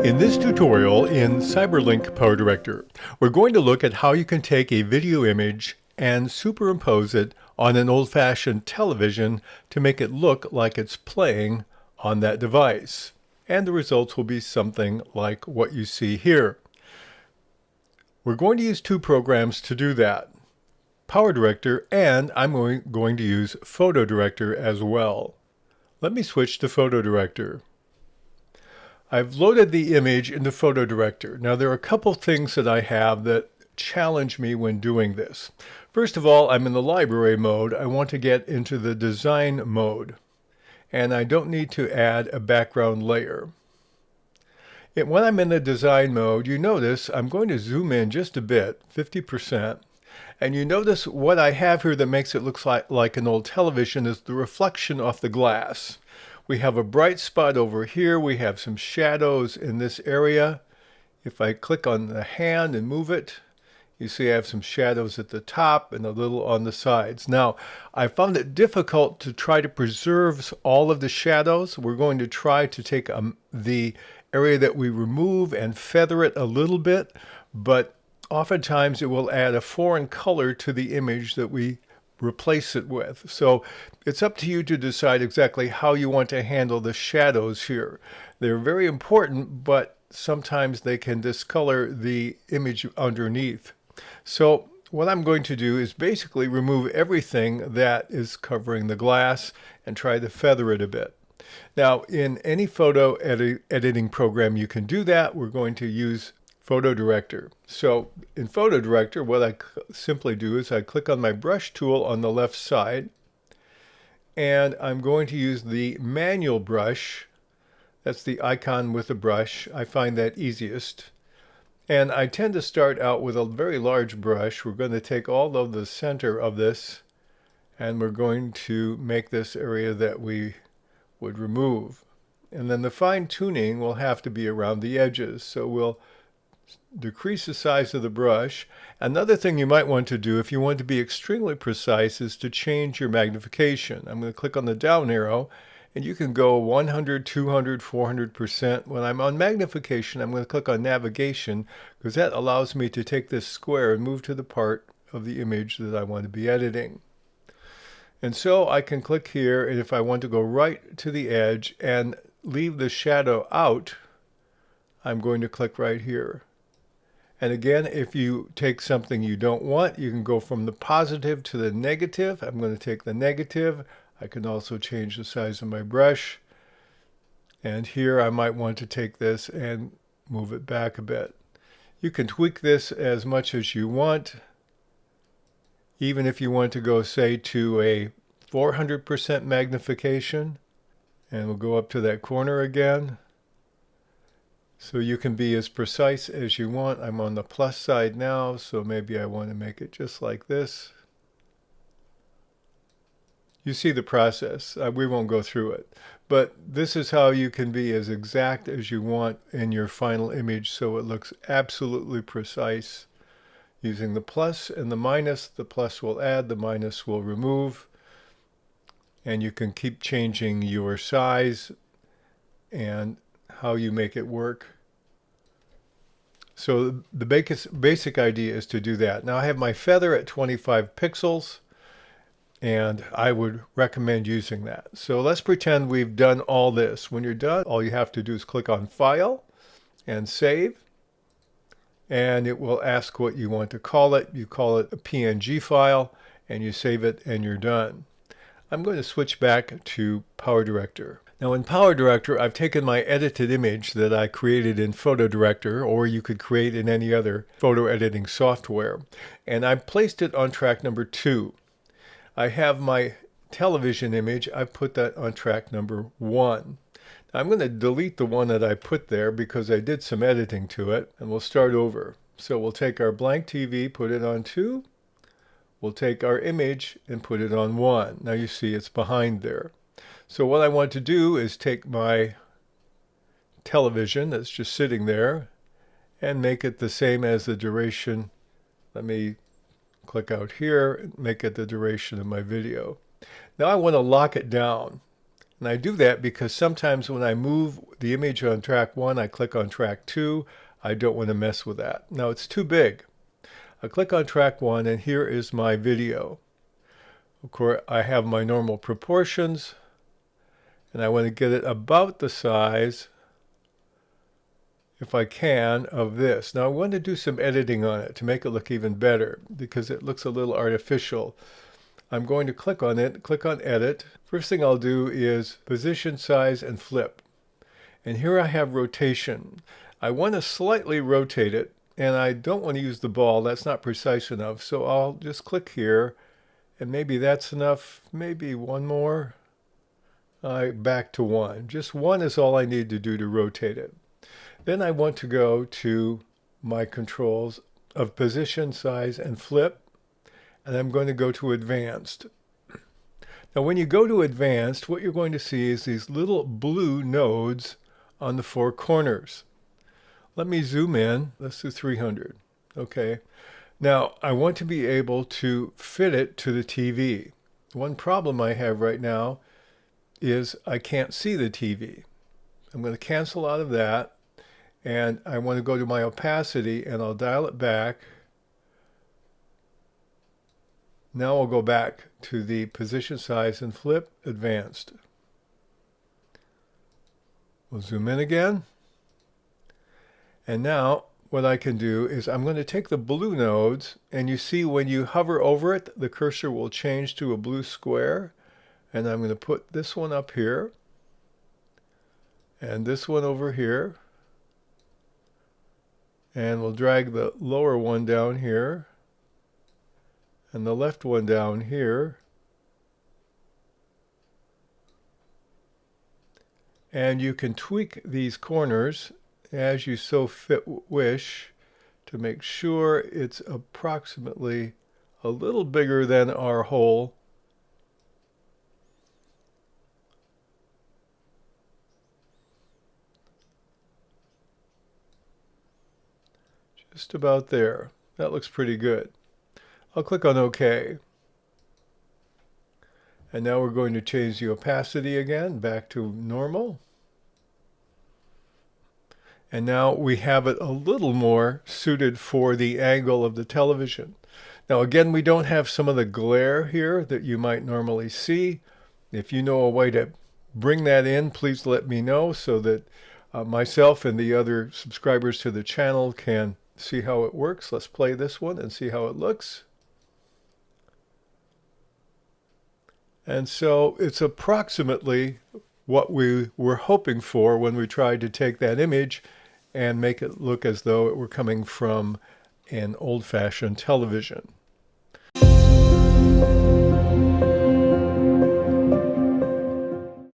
In this tutorial in CyberLink PowerDirector, we're going to look at how you can take a video image and superimpose it on an old-fashioned television to make it look like it's playing on that device. And the results will be something like what you see here. We're going to use two programs to do that. PowerDirector, and I'm going to use PhotoDirector as well. Let me switch to PhotoDirector. I've loaded the image into PhotoDirector. Now there are a couple things that I have that challenge me when doing this. First of all, I'm in the library mode. I want to get into the design mode. And I don't need to add a background layer. When I'm in the design mode, you notice I'm going to zoom in just a bit, 50%. And you notice what I have here that makes it look like an old television is the reflection off the glass. We have a bright spot over here. We have some shadows in this area. If I click on the hand and move it, you see I have some shadows at the top and a little on the sides. Now, I found it difficult to try to preserve all of the shadows. We're going to try to take the area that we remove and feather it a little bit, but oftentimes it will add a foreign color to the image that we replace it with. So it's up to you to decide exactly how you want to handle the shadows here. They're very important, but sometimes they can discolor the image underneath. So what I'm going to do is basically remove everything that is covering the glass and try to feather it a bit. Now, in any photo editing program you can do that. We're going to use PhotoDirector. So in PhotoDirector, what I simply do is I click on my brush tool on the left side, and I'm going to use the manual brush. That's the icon with the brush. I find that easiest. And I tend to start out with a very large brush. We're going to take all of the center of this, and we're going to make this area that we would remove. And then the fine tuning will have to be around the edges. So we'll decrease the size of the brush. Another thing you might want to do if you want to be extremely precise is to change your magnification. I'm going to click on the down arrow, and you can go 100, 200, 400%. When I'm on magnification, I'm going to click on navigation because that allows me to take this square and move to the part of the image that I want to be editing. And so I can click here, and if I want to go right to the edge and leave the shadow out, I'm going to click right here. And again, if you take something you don't want, you can go from the positive to the negative. I'm going to take the negative. I can also change the size of my brush. And here I might want to take this and move it back a bit. You can tweak this as much as you want. Even if you want to go, say, to a 400% magnification. And we'll go up to that corner again. So you can be as precise as you want. I'm on the plus side now, so maybe I want to make it just like this. You see the process. We won't go through it. But this is how you can be as exact as you want in your final image so it looks absolutely precise. Using the plus and the minus, the plus will add, the minus will remove. And you can keep changing your size and how you make it work. So the basic idea is to do that. Now I have my feather at 25 pixels, and I would recommend using that. So let's pretend we've done all this. When you're done, all you have to do is click on File and Save, and it will ask what you want to call it. You call it a PNG file, and you save it, and you're done. I'm going to switch back to PowerDirector. Now in PowerDirector, I've taken my edited image that I created in PhotoDirector, or you could create in any other photo editing software, and I've placed it on track number 2. I have my television image. I've put that on track number 1. Now, I'm going to delete the one that I put there because I did some editing to it, and we'll start over. So we'll take our blank TV, put it on 2. We'll take our image and put it on 1. Now you see it's behind there. So what I want to do is take my television that's just sitting there and make it the same as the duration. Let me click out here and make it the duration of my video. Now I want to lock it down. And I do that because sometimes when I move the image on track 1, I click on track 2. I don't want to mess with that. Now it's too big. I click on track 1 and here is my video. Of course, I have my normal proportions and I want to get it about the size, if I can, of this. Now I want to do some editing on it to make it look even better because it looks a little artificial. I'm going to click on it, click on edit. First thing I'll do is position, size, and flip. And here I have rotation. I want to slightly rotate it, and I don't want to use the ball. That's not precise enough. So I'll just click here, and maybe that's enough. Maybe one more. Back to 1. Just 1 is all I need to do to rotate it. Then I want to go to my controls of position, size, and flip. And I'm going to go to advanced. Now when you go to advanced, what you're going to see is these little blue nodes on the 4 corners. Let me zoom in. Let's do 300. Okay. Now I want to be able to fit it to the TV. One problem I have right now is I can't see the TV. I'm going to cancel out of that, and I want to go to my opacity and I'll dial it back. Now I'll go back to the position, size, and flip, advanced. We'll zoom in again. And now what I can do is I'm going to take the blue nodes, and you see when you hover over it, the cursor will change to a blue square. And I'm going to put this one up here, and this one over here. And we'll drag the lower one down here, and the left one down here. And you can tweak these corners as you so wish to make sure it's approximately a little bigger than our hole. Just about there. That looks pretty good. I'll click on OK. And now we're going to change the opacity again back to normal. And now we have it a little more suited for the angle of the television. Now again, we don't have some of the glare here that you might normally see. If you know a way to bring that in, please let me know so that myself and the other subscribers to the channel can see how it works. Let's play this one and see how it looks. And so it's approximately what we were hoping for when we tried to take that image and make it look as though it were coming from an old-fashioned television.